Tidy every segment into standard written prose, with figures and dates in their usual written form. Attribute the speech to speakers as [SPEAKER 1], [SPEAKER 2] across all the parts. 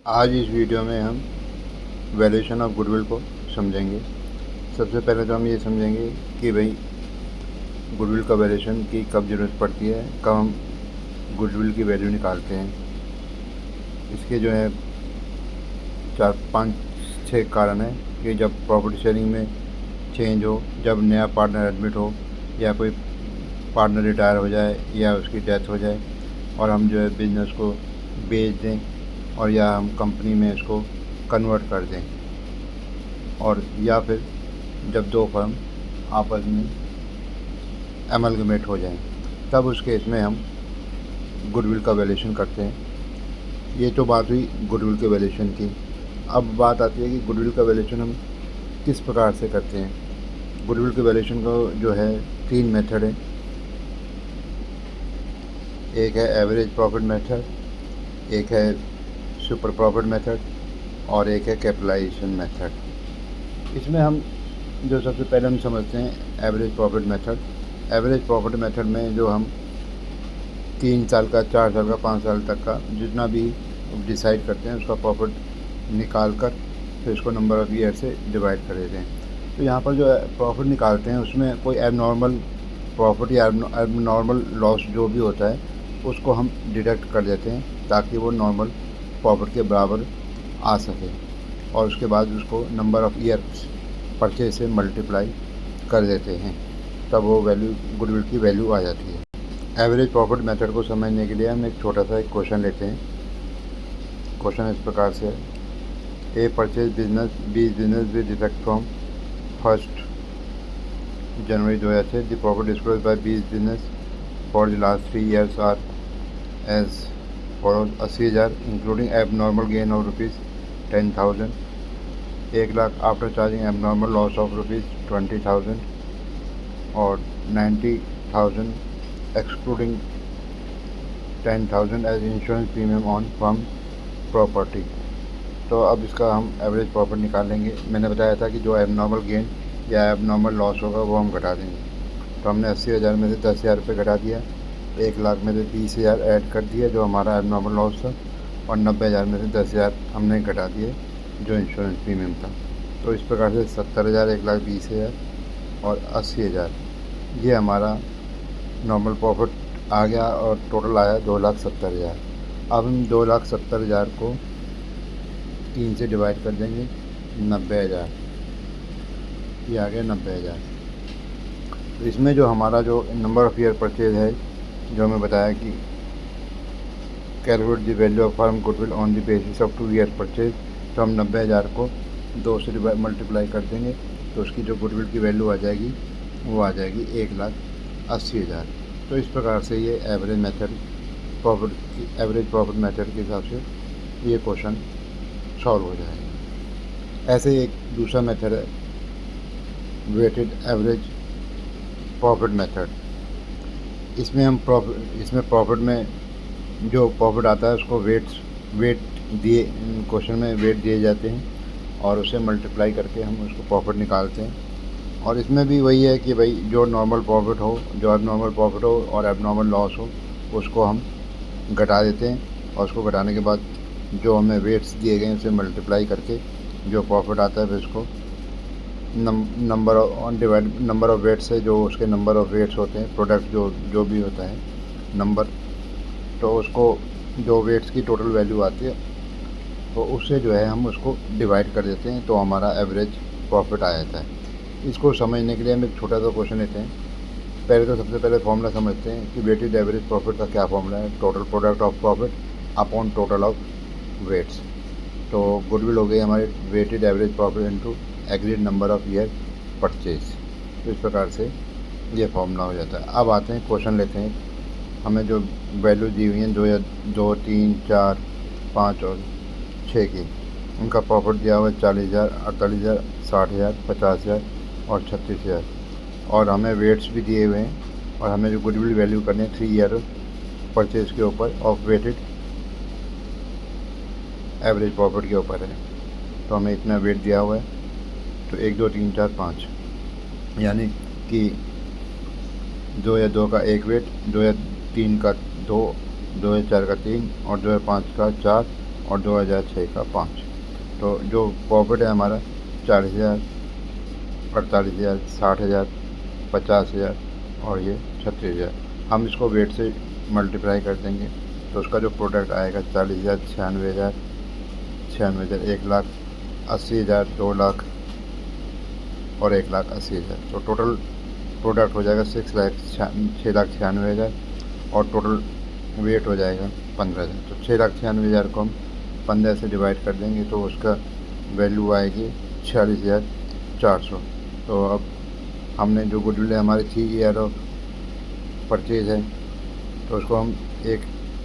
[SPEAKER 1] आज इस वीडियो में हम वैल्यूएशन ऑफ गुडविल को समझेंगे। सबसे पहले तो हम ये समझेंगे कि भाई गुडविल का वैल्यूएशन की कब ज़रूरत पड़ती है, कब हम गुडविल की वैल्यू निकालते हैं। इसके जो है 4-5-6 कारण हैं कि जब प्रॉपर्टी शेयरिंग में चेंज हो, जब नया पार्टनर एडमिट हो, या कोई पार्टनर रिटायर हो जाए या उसकी डेथ हो जाए और हम जो है बिज़नेस को बेच दें, और या हम कंपनी में इसको कन्वर्ट कर दें, और या फिर जब दो फर्म आपस में एमलगमेट हो जाएं, तब उस केस में हम गुडविल का वैल्यूएशन करते हैं। ये तो बात हुई गुडविल के वैल्यूएशन की। अब बात आती है कि गुडविल का वैल्यूएशन हम किस प्रकार से करते हैं। गुडविल के वैल्यूएशन का जो है 3 मेथड है। एक है एवरेज प्रॉफिट मेथड, एक है सुपर प्रॉफिट मेथड, और एक है कैपिटलाइजेशन मेथड। इसमें हम जो सबसे पहले हम समझते हैं average profit method. Average profit method में जो हम 3 साल का, 4 साल का, 5 साल तक का जितना भी डिसाइड करते हैं उसका प्रॉफिट निकाल कर फिर उसको नंबर ऑफ़ ईयर से डिवाइड कर देते हैं। तो यहाँ पर जो प्रॉफिट निकालते हैं उसमें कोई एबनॉर्मल प्रॉफिट या एबनॉर्मल लॉस जो भी होता है उसको हम डिडक्ट कर देते हैं ताकि वो नॉर्मल प्रॉफिट के बराबर आ सके, और उसके बाद उसको नंबर ऑफ़ ईयर्स परचेज से मल्टीप्लाई कर देते हैं, तब वो वैल्यू गुडविल की वैल्यू आ जाती है। एवरेज प्रॉफिट मेथड को समझने के लिए हम एक छोटा सा एक क्वेश्चन लेते हैं। क्वेश्चन इस प्रकार से है, a purchase business with effect from 1 January 2006। The profit disclose by B's business for the last 3 years are as follows: 80,000 including abnormal gain of ₹10,000, 1,00,000 after charging abnormal loss of ₹20,000, और 90,000 excluding 10,000 as insurance premium on firm property. तो अब इसका हम average profit निकालेंगे। मैंने बताया था कि जो एबनॉर्मल गेन या एबनॉर्मल लॉस होगा वो हम घटा देंगे। तो हमने 80,000 में से 10,000 रुपये घटा दिया, 1,00,000 में से 20,000 ऐड कर दिया जो हमारा एबनॉर्मल लॉस था, और 90,000 में से 10,000 हमने घटा दिए जो इंश्योरेंस प्रीमियम था। तो इस प्रकार से 70,000, 1,20,000 और 80,000 ये हमारा नॉर्मल प्रॉफिट आ गया, और टोटल आया 2,70,000। अब हम 2,70,000 को 3 से डिवाइड कर देंगे, 90,000, ये आ गया 90,000। तो इसमें जो हमारा जो नंबर ऑफ़ ईयर परचेज है, जो हमें बताया कि calculate the value of firm goodwill on the basis of 2 year purchase, तो हम 90,000 को 2 से मल्टीप्लाई कर देंगे, तो उसकी जो गुडविल की वैल्यू आ जाएगी वो आ जाएगी 1,80,000। तो इस प्रकार से ये एवरेज प्रॉफिट मेथड के हिसाब से ये क्वेश्चन सॉल्व हो जाएगा। ऐसे ही एक दूसरा मेथड है वेटेड एवरेज प्रॉफिट मेथड। इसमें प्रॉफिट में जो प्रॉफिट आता है उसको वेट दिए, क्वेश्चन में वेट दिए जाते हैं और उसे मल्टीप्लाई करके हम उसको प्रॉफिट निकालते हैं। और इसमें भी वही है कि भाई जो नॉर्मल प्रॉफिट हो, जो एबनॉर्मल प्रॉफिट हो और एबनॉर्मल लॉस हो, उसको हम घटा देते हैं, और उसको घटाने के बाद जो हमें वेट्स दिए गए हैं उसे मल्टीप्लाई करके जो प्रॉफिट आता है फिर उसको नंबर ऑफ़ वेट्स है, जो उसके नंबर ऑफ़ वेट्स होते हैं, प्रोडक्ट जो भी होता है नंबर, तो उसको जो वेट्स की टोटल वैल्यू आती है तो उससे जो है हम उसको डिवाइड कर देते हैं, तो हमारा एवरेज प्रॉफिट आ जाता है। इसको समझने के लिए हम एक छोटा सा क्वेश्चन लेते हैं। पहले तो सबसे पहले फॉर्मूला समझते हैं कि वेटेड एवरेज प्रॉफिट का क्या फॉर्मूला है: total product of profit upon total of weights. तो गुडविल हो गई हमारी weighted average profit into agreed number of year purchase. तो इस प्रकार से ये फॉर्मूला हो जाता है। अब आते हैं क्वेश्चन लेते हैं। हमें जो वैल्यू दी हुई हैं 2, 3, 4, 5 और 6 की, उनका प्रॉफिट दिया हुआ है 40,000, 48,000, 60,000, 50,000 और 36,000, और हमें वेट्स भी दिए हुए हैं, और हमें जो गुडविल वैल्यू करनी है 3 ईयर परचेज के ऊपर ऑफ वेटेड एवरेज प्रॉफिट के ऊपर है। तो हमें इतना वेट दिया हुआ है, तो 1, 2, 3, 4, 5, यानी कि 2 या 2 का 1 वेट, 2 या 3 का 2, 2 या 4 का 3 और 2 या 5 का 4 और 2006 का 5। तो जो प्रॉफिट है हमारा 40,000, 48,000, 60,000, 50,000 और ये 36,000। हम इसको वेट से मल्टीप्लाई कर देंगे तो उसका जो प्रोडक्ट आएगा 40,000, 96,000, 96,000, 1,80,000, 2,00,000 और 1,80,000। तो टोटल प्रोडक्ट हो जाएगा 6,96,000 और टोटल वेट हो जाएगा 15,000। तो 6,96,000 को हम 15 से डिवाइड कर देंगे तो उसका वैल्यू आएगी 46,400। तो अब हमने जो गुडविल हमारी थी ईयर ऑफ परचेज है तो उसको हम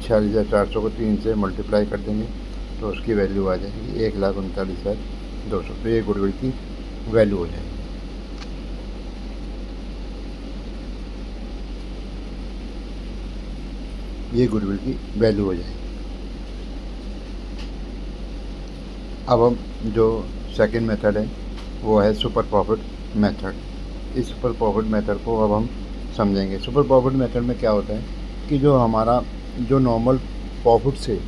[SPEAKER 1] 46,400 को 3 से मल्टीप्लाई कर देंगे तो उसकी वैल्यू आ जाएगी 1,39,200। तो ये गुडविल की वैल्यू हो जाएगी। ये गुडविल की वैल्यू हो जाएगी। अब हम जो सेकंड मेथड है वो है सुपर प्रॉफिट मेथड। इस सुपर प्रॉफिट मेथड को अब हम समझेंगे। सुपर प्रॉफिट मेथड में क्या होता है कि जो हमारा जो नॉर्मल प्रॉफिट से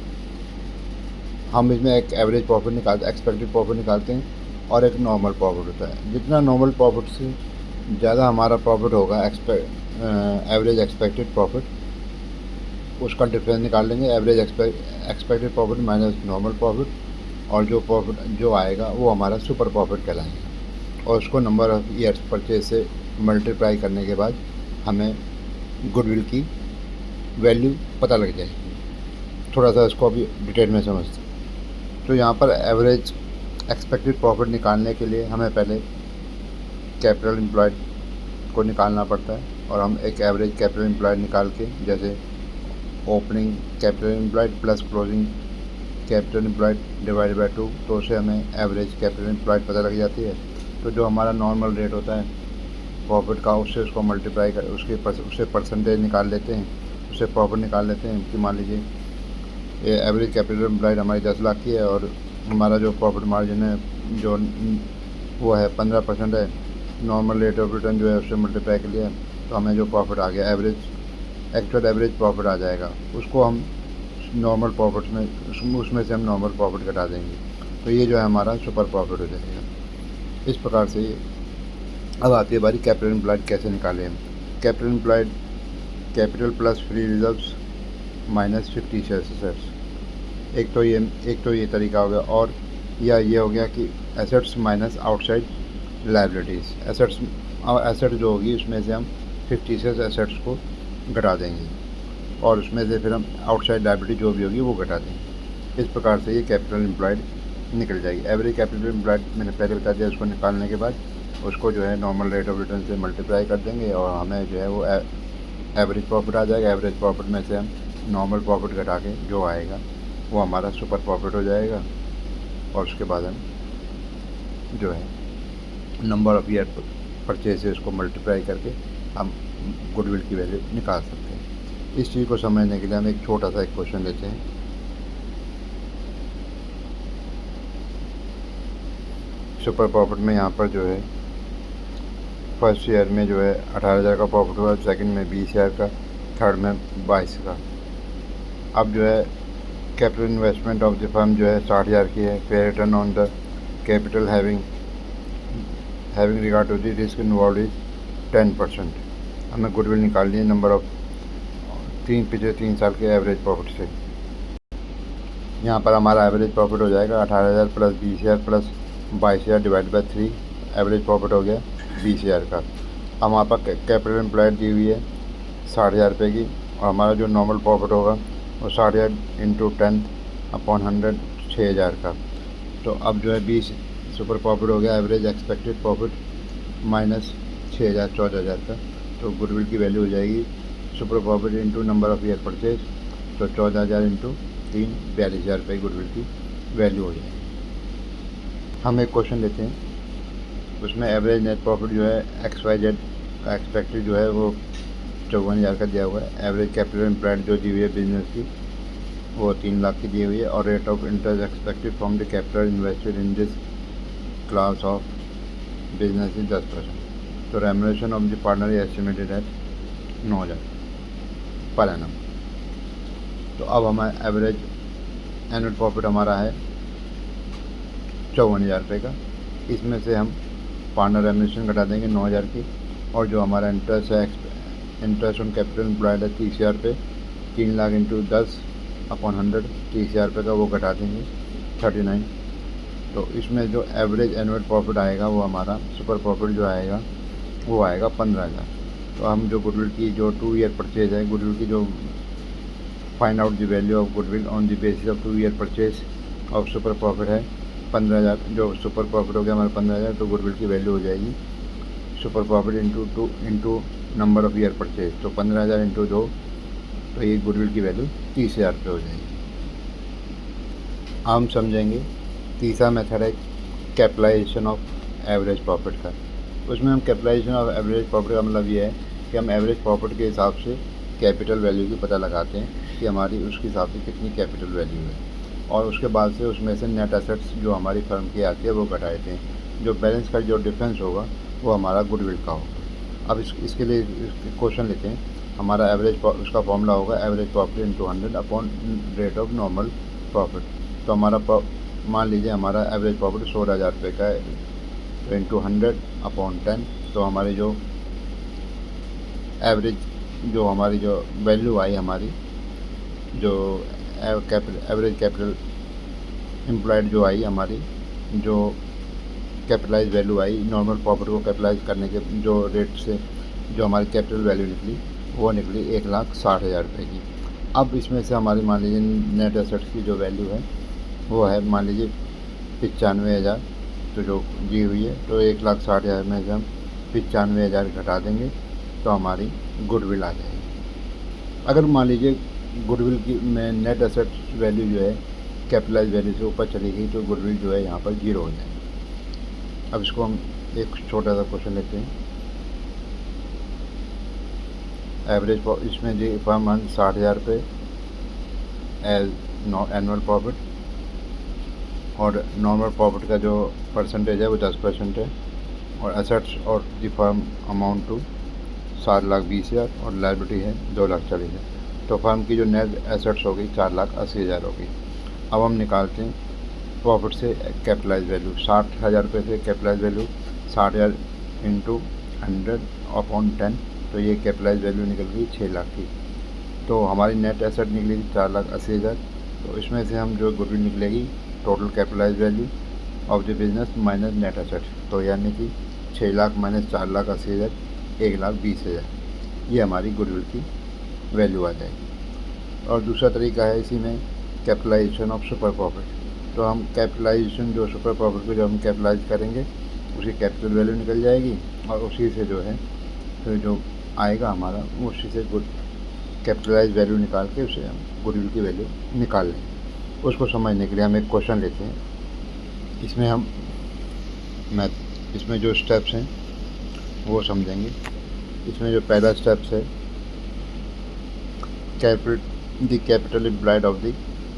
[SPEAKER 1] हम इसमें एक एवरेज प्रॉफिट निकालते हैं, एक्सपेक्टेड प्रॉफिट निकालते हैं और एक नॉर्मल प्रॉफिट होता है। जितना नॉर्मल प्रॉफिट से ज़्यादा हमारा प्रॉफिट होगा एवरेज एक्सपेक्टेड प्रॉफिट, उसका डिफरेंस निकाल लेंगे। Average expected profit minus normal profit और जो प्रॉफिट जो आएगा वो हमारा सुपर प्रॉफिट कहलाएगा। और उसको नंबर ऑफ ईयर्स परचेज से मल्टीप्लाई करने के बाद हमें गुडविल की वैल्यू पता लग जाएगी। थोड़ा सा इसको अभी डिटेल में समझते हैं। तो यहाँ पर एवरेज एक्सपेक्टेड प्रॉफिट निकालने के लिए हमें पहले कैपिटल एम्प्लॉयड को निकालना पड़ता है और हम एक एवरेज कैपिटल एम्प्लॉयड निकाल के, जैसे opening capital employed plus closing capital employed divide by 2, तो उसे हमें एवरेज कैपिटल एम्प्लॉयड पता लग जाती है। तो जो हमारा नॉर्मल रेट होता है प्रॉफिट का, उससे उसको मल्टीप्लाई कर उससे परसेंटेज निकाल लेते हैं, उससे प्रॉफिट निकाल लेते हैं कि मान लीजिए ये एवरेज कैपिटल एम्प्लॉयड हमारी 10 लाख की है और हमारा जो प्रॉफिट मार्जिन है जो वो है 15% है। नॉर्मल रेट ऑफ रिटर्न जो है उससे मल्टीप्लाई कर लिया तो हमें जो प्रॉफिट आ गया एक्चुअल एवरेज प्रॉफिट आ जाएगा। उसको हम नॉर्मल प्रॉफिट में उसमें से हम नॉर्मल प्रॉफिट घटा देंगे तो ये जो है हमारा सुपर प्रॉफिट हो जाएगा। इस प्रकार से अब आती है बारी कैपिटल एम्प्लॉयड कैसे निकालें हम। Capital employed capital plus free reserves minus 50 shares assets. एक तो ये तरीका हो गया। और या ये हो गया कि assets minus outside liabilities. Asset जो होगी उसमें से हम 50 शेयर्स एसेट्स को घटा देंगे और उसमें से फिर हम आउटसाइड लायबिलिटी जो भी होगी वो घटा देंगे। इस प्रकार से ये कैपिटल एम्प्लॉयड निकल जाएगी। एवरेज कैपिटल एम्प्लॉयड मैंने पहले बता दिया। उसको निकालने के बाद उसको जो है नॉर्मल रेट ऑफ रिटर्न से मल्टीप्लाई कर देंगे और हमें जो है वो एवरेज प्रॉफिट आ जाएगा। एवरेज प्रॉफिट में से हम नॉर्मल प्रॉफिट घटा के जो आएगा वो हमारा सुपर प्रॉफिट हो जाएगा। और उसके बाद हम जो है नंबर ऑफ ईयर परचेज से उसको मल्टीप्लाई करके हम गुडविल की वैल्यू निकाल सकते हैं। इस चीज़ को समझने के लिए हम एक छोटा सा एक क्वेश्चन लेते हैं। सुपर प्रॉफिट में यहाँ पर जो है फर्स्ट ईयर में जो है 18,000 का प्रॉफिट हुआ, सेकंड में 20,000 का, थर्ड में 22 का। अब जो है capital investment of the firm जो है 60,000 की है। Fair return on the capital having regard to the risk involve is 10%। हमें गुडविल निकाल लिए नंबर ऑफ पिछले 3 साल के एवरेज प्रॉफिट से। यहाँ पर हमारा एवरेज प्रॉफिट हो जाएगा 18,000 plus 20,000 plus 22,000 divide by 3। Average profit हो गया 20,000 का। हम वहाँ पर कैपिटल एम्प्लॉयड दी हुई है 60,000 रुपये की और हमारा जो नॉर्मल प्रॉफिट होगा वो 60,000 इंटू 10 अपॉन 100 6,000 का। तो अब जो है 20 सुपर प्रॉफिट हो गया। एवरेज एक्सपेक्टेड प्रॉफिट माइनस 6,000 14,000 का। तो गुडविल की वैल्यू हो जाएगी super profit into number of year purchase. तो 14,000 इंटू 3 42,000 रुपये गुडविल की वैल्यू हो जाएगी। हम एक क्वेश्चन लेते हैं। उसमें एवरेज नेट प्रॉफिट जो है XYZ का एक्सपेक्टेड जो है वो 54,000 का दिया हुआ है। एवरेज कैपिटल एम्प्लॉयड जो दी हुई है बिजनेस की वो 3 लाख की दी हुई है। और rate of interest expected from the capital invested in this class of business is 10%। तो remuneration of the partner estimated at 9,000 per annum. तो अब हमें एवरेज एनुअल प्रॉफिट हमारा है 54,000 रुपये का। इसमें से हम पार्टनर रेम्यूनरेशन घटा देंगे 9,000 की, और जो हमारा इंटरेस्ट है, इंटरेस्ट ऑन कैपिटल एम्प्लॉयड है 30,000 रुपये, 3 लाख इंटू 10/100 30,000 रुपये का वो घटा देंगे 39। तो इसमें जो एवरेज एनुअल प्रॉफिट आएगा वो हमारा सुपर प्रॉफिट जो आएगा वो आएगा 15,000। तो हम जो गुडविल की जो 2 ईयर परचेज है, गुडविल की जो find out the value of goodwill on the basis of 2 year purchase of super profit है 15,000। जो सुपर प्रॉफिट हो गया हमारा 15,000, तो गुडविल की वैल्यू हो जाएगी super profit into number of year purchase. तो 15,000 इंटू 2, तो ये गुडविल की वैल्यू 30,000 रुपये हो जाएगी। हम समझेंगे तीसरा मेथड है कैपिटलाइजेशन ऑफ एवरेज प्रॉफिट का। उसमें हम कैपिटलाइजेशन ऑफ एवरेज प्रॉफिट का मतलब ये है कि हम एवरेज प्रॉफिट के हिसाब से कैपिटल वैल्यू की पता लगाते हैं कि हमारी उसके हिसाब से कितनी कैपिटल वैल्यू है, और उसके बाद से उसमें से नेट एसेट्स जो हमारी फर्म की आती है वो घटा देते हैं। जो बैलेंस का जो डिफरेंस होगा वो हमारा गुडविल का होगा। अब इसके लिए क्वेश्चन लेते हैं। हमारा एवरेज उसका फॉर्मूला होगा average profit into 100 upon rate of normal profit. तो हमारा मान लीजिए हमारा एवरेज प्रॉफिट 16,000 रुपये का है, तो इंटू 100/10, तो हमारी जो एवरेज जो हमारी जो वैल्यू आई हमारी जो एवरेज कैपिटल एम्प्लॉयड जो आई हमारी जो कैपिटलाइज वैल्यू आई नॉर्मल प्रॉफिट को कैपिटलाइज करने के जो रेट से जो हमारी कैपिटल वैल्यू निकली वो निकली 1,60,000 रुपये की। अब इसमें से हमारी मान लीजिए नेट एसेट्स की जो वैल्यू है वो है मान लीजिए 95,000, तो जो दी हुई है, तो 1,60,000 में से हम 95,000 घटा देंगे तो हमारी गुडविल आ जाएगी। अगर मान लीजिए गुडविल की में नेट एसेट वैल्यू जो है कैपिटलाइज वैल्यू से ऊपर चली गई तो गुडविल जो है यहाँ पर 0 हो जाएगी। अब इसको हम एक छोटा सा क्वेश्चन लेते हैं। एवरेज इसमें जी फर्म अर्न 60,000 रुपये एज एनुअल प्रॉफिट, और नॉर्मल प्रॉफिट का जो परसेंटेज है वो 10% है, और एसेट्स और दी फर्म अमाउंट टू 7,20,000 और लायबिलिटी है 2,40,000। तो फर्म की जो नेट एसेट्स हो गई 4,80,000 हो गई। अब हम निकालते हैं प्रॉफिट से कैपिटलाइज वैल्यू 60,000 रुपये से कैपिटलाइज वैल्यू 60,000 इंटू 100/10, तो ये कैपिटलाइज वैल्यू निकल गई 6 लाख की। तो हमारी नेट एसेट निकलेगी 4,80,000। तो इसमें से हम जो गुडविल निकलेगी total capitalize value of the business minus net asset, तो यानी कि 6 लाख माइनस 4,80,000 1,20,000, ये हमारी गुडविल की वैल्यू आ जाएगी। और दूसरा तरीका है इसी में कैपिटलाइजेशन ऑफ सुपर प्रॉफिट। तो हम कैपिटलाइजेशन जो सुपर प्रॉफिट को जो हम कैपिटलाइज करेंगे उसकी कैपिटल वैल्यू निकल जाएगी, और उसी से जो है तो जो आएगा हमारा उसी से कैपिटलाइज वैल्यू निकाल के उसे हम गुडविल की वैल्यू निकाल लेंगे। उसको समझने के लिए हम एक क्वेश्चन लेते हैं। इसमें जो स्टेप्स हैं वो समझेंगे। इसमें जो पहला स्टेप्स है the capital employed of the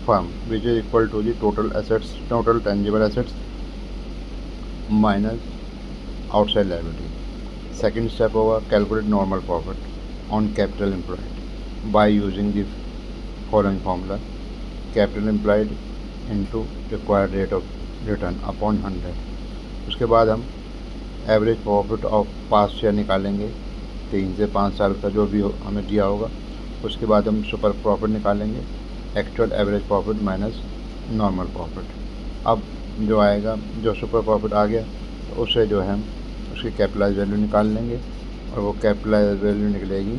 [SPEAKER 1] firm which is equal to the total tangible assets minus outside liability. Second step होगा calculate normal profit on capital employed by using the following formula capital employed into required rate of return upon 100। उसके बाद हम average profit of past share निकालेंगे 3 से 5 साल का जो भी हमें दिया होगा। उसके बाद हम सुपर प्रॉफिट निकालेंगे actual average profit minus normal profit. अब जो आएगा जो सुपर प्रॉफिट आ गया तो उससे जो है हम उसकी कैपिटलाइज वैल्यू निकाल लेंगे, और वो कैपिटलाइज वैल्यू निकलेगी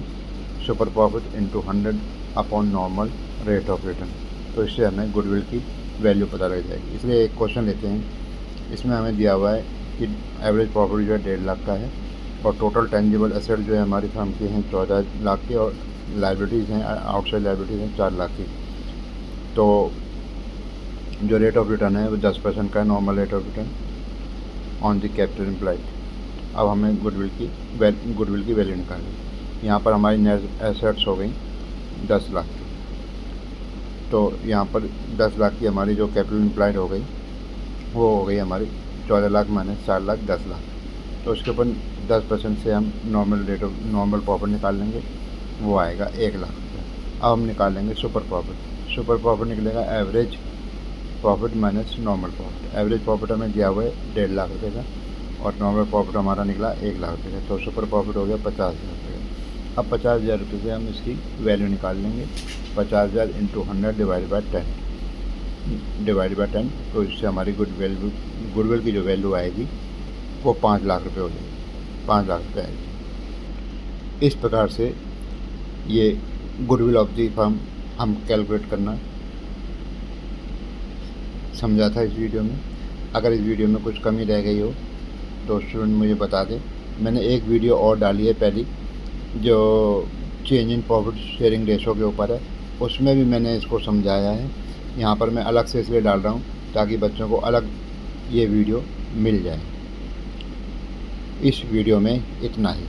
[SPEAKER 1] super profit into 100 upon normal rate of return. तो इससे हमें गुडविल की वैल्यू पता लग जाएगी। इसलिए एक क्वेश्चन लेते हैं। इसमें हमें दिया हुआ है कि एवरेज प्रॉफिट जो है 1.5 लाख का है, और टोटल टेंजिबल एसेट जो है हमारी फर्म की हैं 14 लाख की, और लाइबिलिटीज़ हैं आउटसाइड लाइबिलिटीज़ हैं 4 लाख की। तो जो रेट ऑफ रिटर्न है वो 10% का है, normal rate of return on the capital employed. अब हमें गुडविल की वैल्यू निकालनी। यहाँ पर हमारी नेट एसेट्स हो गई 10 लाख की, तो यहाँ पर 10 लाख की हमारी जो कैपिटल एम्प्लॉयड हो गई वो हो गई हमारी 14 लाख माइनस 4 लाख 10 लाख। तो उसके ऊपर 10% से हम नॉर्मल प्रॉफिट निकाल लेंगे, वो आएगा 1 लाख रुपये। अब हम निकाल लेंगे सुपर प्रॉफिट। सुपर प्रॉफिट निकलेगा average profit minus normal profit. Average profit हमें दिया हुआ है 1.5 लाख रुपये का और नॉर्मल प्रॉफिट हमारा निकला 1 लाख रुपये का, तो सुपर प्रॉफिट हो गया 50,000 रुपये का। अब 50,000 रुपये से हम इसकी वैल्यू निकाल लेंगे। 50,000 इंटू 100 डिवाइड बाई 10 तो इससे हमारी गुडविल की जो वैल्यू आएगी वो 5 लाख रुपये हो जाएगी, 5 लाख रुपये आएगी। इस प्रकार से ये गुडविल ऑफ दी फर्म हम कैलकुलेट करना समझा था इस वीडियो में। अगर इस वीडियो में कुछ कमी रह गई हो तो स्टूडेंट मुझे बता दें। मैंने एक वीडियो और डाली है पहली, जो change in profit sharing ratio के ऊपर है, उसमें भी मैंने इसको समझाया है। यहाँ पर मैं अलग से इसलिए डाल रहा हूँ ताकि बच्चों को अलग ये वीडियो मिल जाए। इस वीडियो में इतना ही।